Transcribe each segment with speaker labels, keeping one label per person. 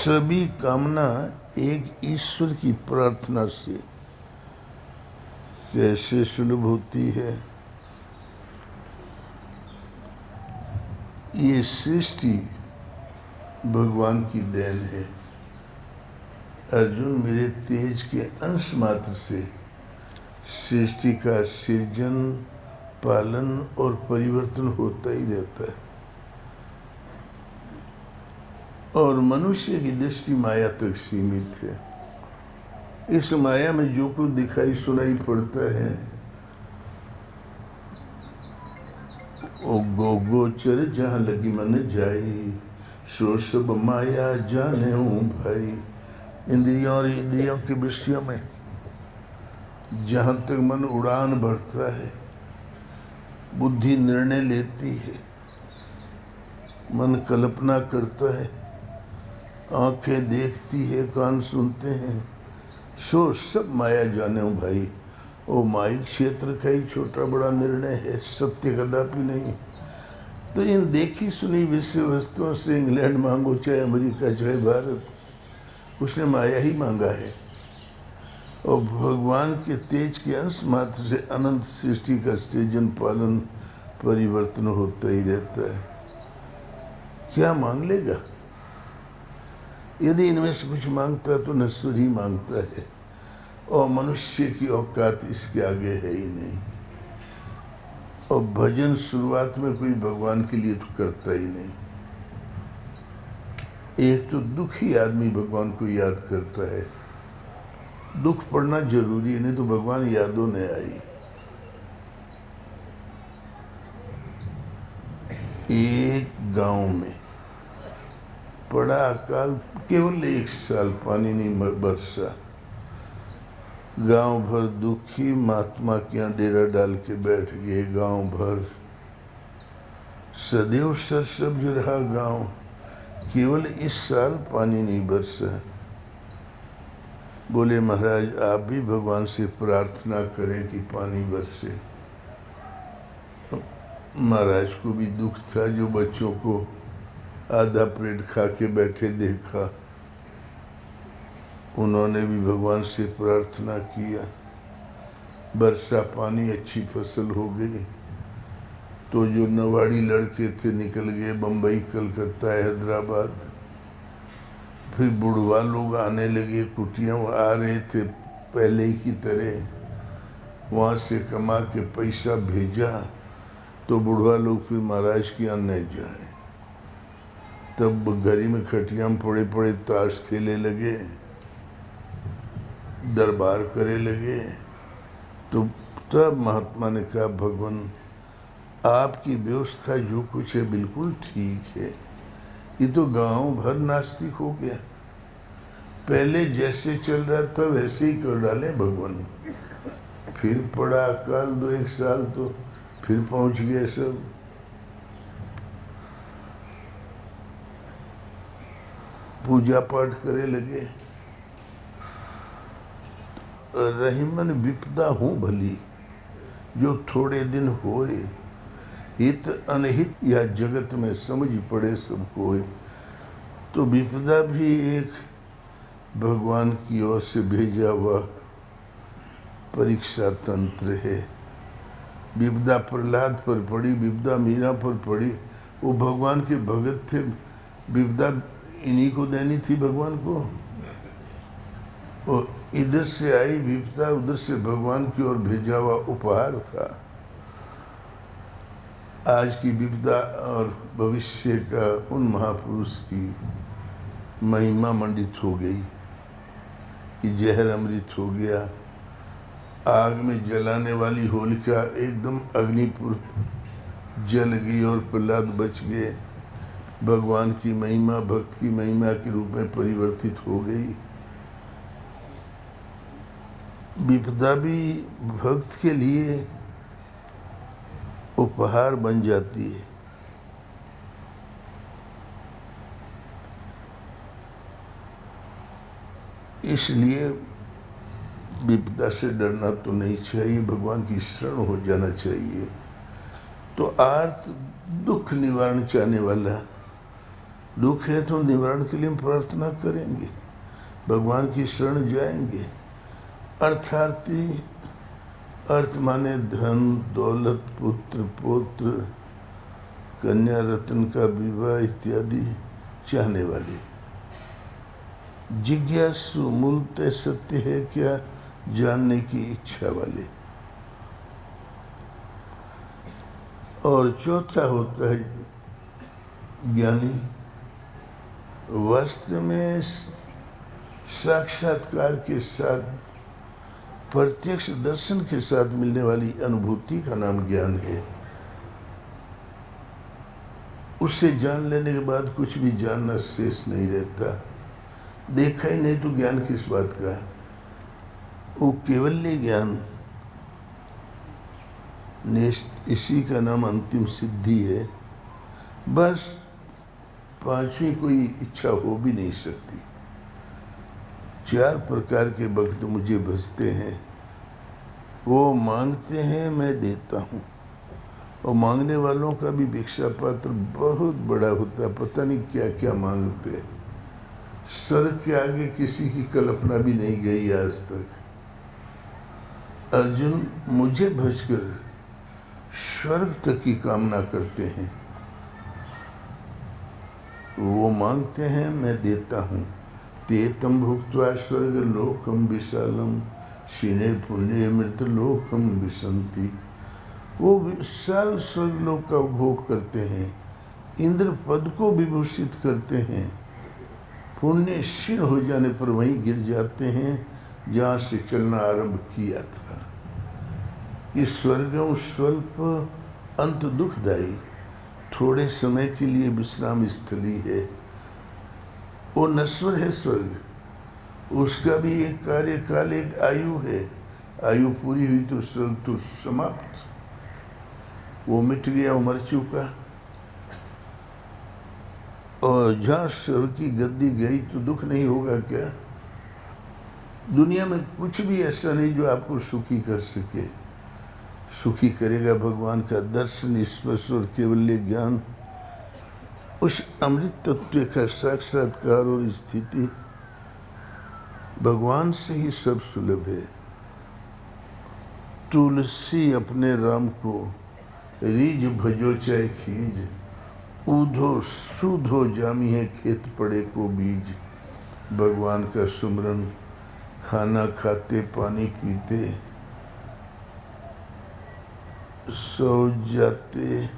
Speaker 1: सभी कामना एक ईश्वर की प्रार्थना से कैसे सुलभ होती है। ये सृष्टि भगवान की देन है। अर्जुन, मेरे तेज के अंश मात्र से सृष्टि का सृजन, पालन और परिवर्तन होता ही रहता है। और मनुष्य की दृष्टि माया तक सीमित है। इस माया में जो कुछ दिखाई सुनाई पड़ता है वो गोचर जहाँ लगी मन जाई, सो सब माया जाने हूँ भाई। इंद्रियों और इंद्रियों के विषयों में जहाँ तक मन उड़ान भरता है, बुद्धि निर्णय लेती है, मन कल्पना करता है, आंखें देखती है, कान सुनते हैं, सो सब माया जाने हूँ भाई। वो माइक क्षेत्र का ही छोटा बड़ा निर्णय है, सत्य कदापि नहीं। तो इन देखी सुनी विषय वस्तुओं से इंग्लैंड मांगो, चाहे अमेरिका, चाहे भारत, उसने माया ही मांगा है। और भगवान के तेज के अंश मात्र से अनंत सृष्टि का सृजन, पालन, परिवर्तन होता ही रहता है। क्या मांग लेगा? यदि इनमें से कुछ मांगता है तो नश्वर ही मांगता है, और मनुष्य की औकात इसके आगे है ही नहीं। और भजन शुरुआत में कोई भगवान के लिए तो करता ही नहीं। एक तो दुखी आदमी भगवान को याद करता है। दुख पड़ना जरूरी है, नहीं तो भगवान यादों ने आई। एक गांव में पड़ा अकाल, केवल 1 साल पानी नहीं बरसा। गांव भर दुखी, महात्मा के यहाँ डेरा डाल के बैठ गए। गांव भर सदैव सरसब्ज रहा गांव, केवल इस साल पानी नहीं बरसा। बोले, महाराज आप भी भगवान से प्रार्थना करें कि पानी बरसे। महाराज को भी दुख था, जो बच्चों को आधा पेट खा के बैठे देखा। उन्होंने भी भगवान से प्रार्थना किया, बरसा पानी, अच्छी फसल हो गई। तो जो नवाड़ी लड़के थे निकल गए बम्बई, कलकत्ता, हैदराबाद। फिर बुढ़वा लोग आने लगे, कुटियाँ आ रहे थे पहले ही की तरह। वहाँ से कमा के पैसा भेजा तो बुढ़वा लोग फिर महाराज के यहाँ नहीं जाए। तब घरी में खटिया में पड़े पड़े ताश खेले लगे, दरबार करे लगे। तो तब महात्मा ने कहा, भगवान आपकी व्यवस्था जो कुछ है बिल्कुल ठीक है। ये तो गांव भर नास्तिक हो गया। पहले जैसे चल रहा था वैसे ही कर डाले भगवान। फिर पड़ा अकाल 2-1 साल, तो फिर पहुंच गए सब। पूजा पाठ करे लगे। रहीमन विपदा हूँ भली, जो थोड़े दिन होए, हित अनहित या जगत में समझ पड़े सबको होए। तो विपदा भी एक भगवान की ओर से भेजा हुआ परीक्षा तंत्र है। विपदा प्रहलाद पर पड़ी, विपदा मीरा पर पड़ी। वो भगवान के भगत थे, विपदा इन्हीं को देनी थी भगवान को। और इधर से आई विपदा, उधर से भगवान की ओर भेजा हुआ उपहार था। आज की विपदा और भविष्य का उन महापुरुष की महिमा मंडित हो गई कि जहर अमृत हो गया। आग में जलाने वाली होलिका एकदम अग्निपुर जल गई और प्रहलाद बच गए। भगवान की महिमा भक्त की महिमा के रूप में परिवर्तित हो गई। विपदा भी भक्त के लिए उपहार बन जाती है। इसलिए विपदा से डरना तो नहीं चाहिए, भगवान की शरण हो जाना चाहिए। तो आर्त दुख निवारण चाहने वाला दुख है तो निवारण के लिए हम प्रार्थना करेंगे, भगवान की शरण जाएंगे। अर्थार्थी, अर्थ माने धन, दौलत, पुत्र, पौत्र, कन्या, रत्न का विवाह इत्यादि चाहने वाले। जिज्ञासु, मूलतः सत्य है क्या जानने की इच्छा वाले। और चौथा होता है ज्ञानी, वास्तव में साक्षात्कार के साथ, प्रत्यक्ष दर्शन के साथ मिलने वाली अनुभूति का नाम ज्ञान है। उससे जान लेने के बाद कुछ भी जानना शेष नहीं रहता। देखा ही नहीं तो ज्ञान किस बात का है? वो केवल्य ज्ञान, इसी का नाम अंतिम सिद्धि है। बस पांचवी कोई इच्छा हो भी नहीं सकती। 4 प्रकार के भक्त मुझे भजते हैं। वो मांगते हैं, मैं देता हूँ। और मांगने वालों का भी भिक्षा पात्र बहुत बड़ा होता है, पता नहीं क्या क्या मांगते हैं। स्वर्ग के आगे किसी की कल्पना भी नहीं गई आज तक। अर्जुन मुझे भजकर स्वर्ग तक की कामना करते हैं। वो मांगते हैं, मैं देता हूँ। ते तम भुक्त्वा स्वर्ग लोकम विशालम क्षीणे पुण्य मृत लोकम विसंति। वो विशाल स्वर्ग लोक का उपभोग करते हैं, इंद्र पद को विभूषित करते हैं। पुण्य क्षीण हो जाने पर वहीं गिर जाते हैं जहाँ से चलना आरंभ किया था। कि स्वर्गम स्वल्प अंत दुखदायी, थोड़े समय के लिए विश्राम स्थली है। वो नश्वर है स्वर्ग, उसका भी एक कार्यकाल, एक आयु है। आयु पूरी हुई तो स्वर्ग तो समाप्त, वो मिट गया, वो मर चुका। और जहाँ स्वर्ग की गद्दी गई तो दुख नहीं होगा क्या? दुनिया में कुछ भी ऐसा नहीं जो आपको सुखी कर सके। सुखी करेगा भगवान का दर्शन, स्पर्श और केवल्य ज्ञान। उस अमृत तत्व का साक्षात्कार और स्थिति भगवान से ही सब सुलभ है। तुलसी अपने राम को रीझ भजो चाहे खींच, ऊधो सूधो जामी है खेत पड़े को बीज। भगवान का सुमरन, खाना खाते, पानी पीते, सो जाते,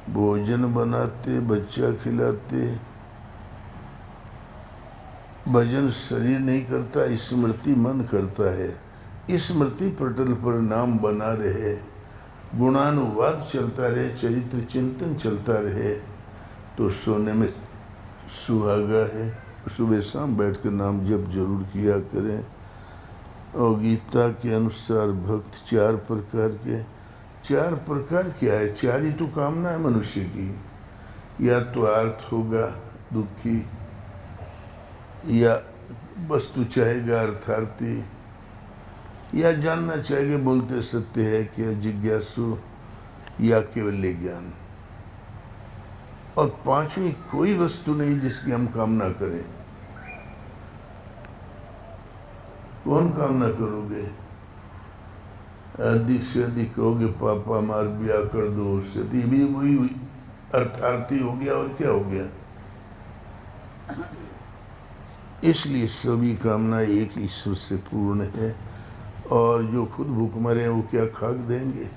Speaker 1: भोजन बनाते, बच्चा खिलाते। भजन शरीर नहीं करता, स्मृति मन करता है। स्मृति पटल पर नाम बना रहे, गुणानुवाद चलता रहे, चरित्र चिंतन चलता रहे तो सोने में सुहागा है। सुबह शाम बैठकर नाम जप जरूर किया करें। और गीता के अनुसार भक्त 4 प्रकार के, 4 प्रकार क्या है? 4 ही तो कामना है मनुष्य की। या तो अर्थ होगा दुखी, या वस्तु चाहेगा अर्थार्थी, या जानना चाहेगा बोलते सत्य है क्या जिज्ञासु, या केवल ज्ञान। और 5वीं कोई वस्तु नहीं जिसकी हम कामना करें। कौन कामना करोगे? अधिक से अधिक कहोगे पापा मार ब्याह कर दो उससे, तो ये भी वही अर्थार्थी हो गया। और क्या हो गया? इसलिए सभी कामना एक ईश्वर से पूर्ण है। और जो खुद भूख मरे हैं वो क्या खाक देंगे?